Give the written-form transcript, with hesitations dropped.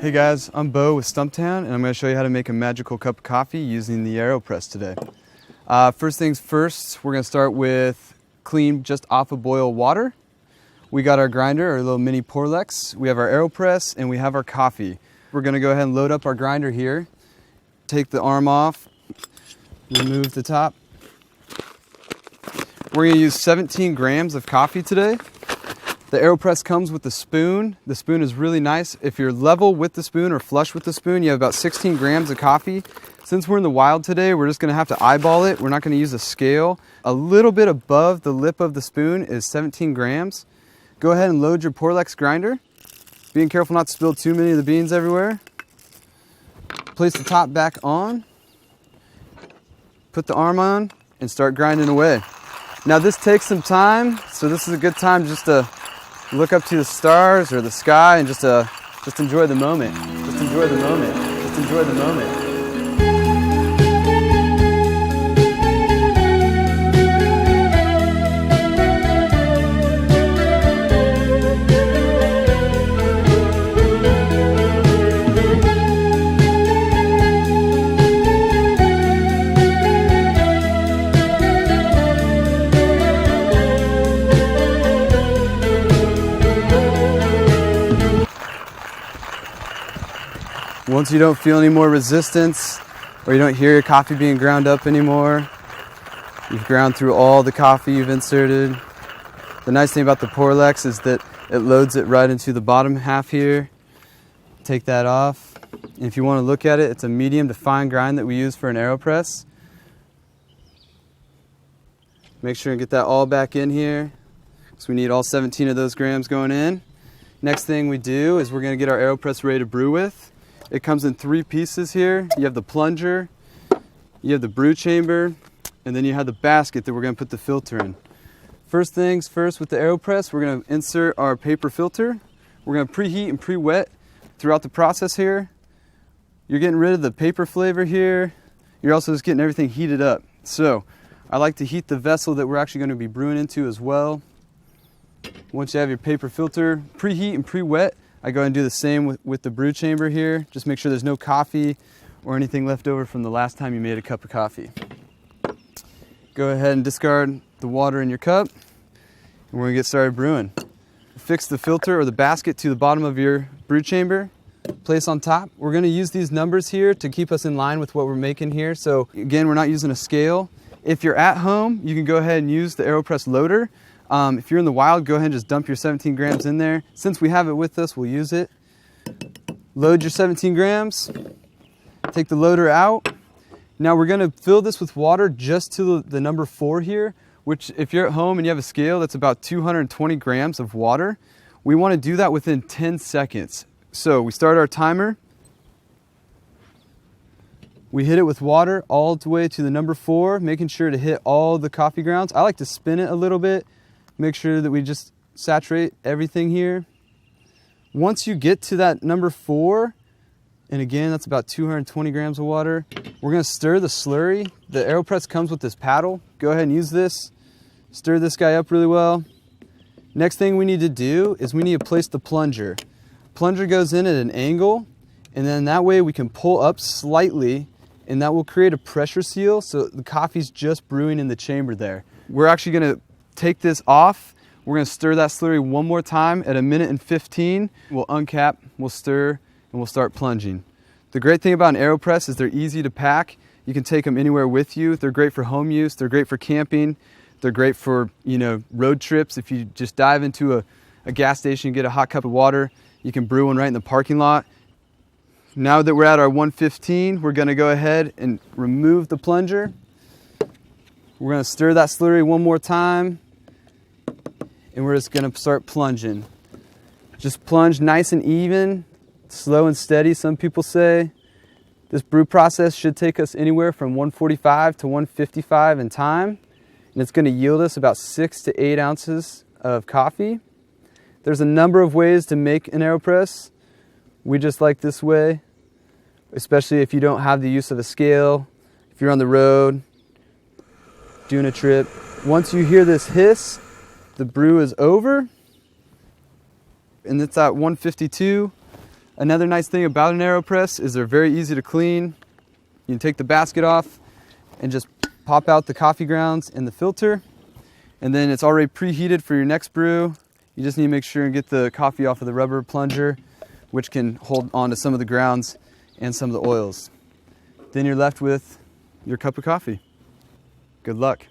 Hey guys, I'm Bo with Stumptown, and I'm going to show you how to make a magical cup of coffee using the AeroPress today. First things first, we're going to start with clean, just off of boil water. We got our grinder, our little mini Porlex. We have our AeroPress, and we have our coffee. We're going to go ahead and load up our grinder here. Take the arm off, remove the top. We're going to use 17 grams of coffee today. The AeroPress comes with the spoon. The spoon is really nice. If you're level with the spoon or flush with the spoon, you have about 16 grams of coffee. Since we're in the wild today, we're just gonna have to eyeball it. We're not gonna use a scale. A little bit above the lip of the spoon is 17 grams. Go ahead and load your Porlex grinder. Being careful not to spill too many of the beans everywhere. Place the top back on. Put the arm on and start grinding away. Now this takes some time, so this is a good time just to look up to the stars or the sky and just enjoy the moment. Just enjoy the moment. Just enjoy the moment. Once you don't feel any more resistance, or you don't hear your coffee being ground up anymore, you've ground through all the coffee you've inserted. The nice thing about the Porlex is that it loads it right into the bottom half here. Take that off. And if you want to look at it, it's a medium to fine grind that we use for an AeroPress. Make sure and get that all back in here, because we need all 17 of those grams going in. Next thing we do is we're going to get our AeroPress ready to brew with. It comes in 3 pieces here. You have the plunger, you have the brew chamber, and then you have the basket that we're going to put the filter in. First things first, with the AeroPress, we're going to insert our paper filter. We're going to preheat and pre-wet throughout the process here. You're getting rid of the paper flavor here. You're also just getting everything heated up. So I like to heat the vessel that we're actually going to be brewing into as well. Once you have your paper filter preheat and pre-wet, I go ahead and do the same with the brew chamber here. Just make sure there's no coffee or anything left over from the last time you made a cup of coffee. Go ahead and discard the water in your cup, and we're gonna get started brewing. Fix the filter or the basket to the bottom of your brew chamber. Place on top. We're gonna use these numbers here to keep us in line with what we're making here. So again, we're not using a scale. If you're at home, you can go ahead and use the AeroPress loader. If you're in the wild, go ahead and just dump your 17 grams in there. Since we have it with us, we'll use it. Load your 17 grams. Take the loader out. Now we're going to fill this with water just to the number 4 here, which if you're at home and you have a scale, that's about 220 grams of water. We want to do that within 10 seconds. So we start our timer. We hit it with water all the way to the number 4, making sure to hit all the coffee grounds. I like to spin it a little bit. Make sure that we just saturate everything here. Once you get to that number 4, and again, that's about 220 grams of water, we're gonna stir the slurry. The AeroPress comes with this paddle. Go ahead and use this. Stir this guy up really well. Next thing we need to do is we need to place the plunger. Plunger goes in at an angle, and then that way we can pull up slightly, and that will create a pressure seal so the coffee's just brewing in the chamber there. We're actually gonna take this off. We're gonna stir that slurry one more time at 1:15. We'll uncap, we'll stir, and we'll start plunging. The great thing about an AeroPress is they're easy to pack. You can take them anywhere with you. They're great for home use. They're great for camping. They're great for, road trips. If you just dive into a gas station and get a hot cup of water, you can brew one right in the parking lot. Now that we're at our 1:15, we're gonna go ahead and remove the plunger. We're gonna stir that slurry one more time, and we're just gonna start plunging. Just plunge nice and even, slow and steady, some people say. This brew process should take us anywhere from 145 to 155 in time, and it's gonna yield us about 6 to 8 ounces of coffee. There's a number of ways to make an AeroPress. We just like this way, especially if you don't have the use of a scale, if you're on the road, doing a trip. Once you hear this hiss, the brew is over, and it's at 152. Another nice thing about an AeroPress is they're very easy to clean. You can take the basket off and just pop out the coffee grounds in the filter. And then it's already preheated for your next brew. You just need to make sure and get the coffee off of the rubber plunger, which can hold on to some of the grounds and some of the oils. Then you're left with your cup of coffee. Good luck.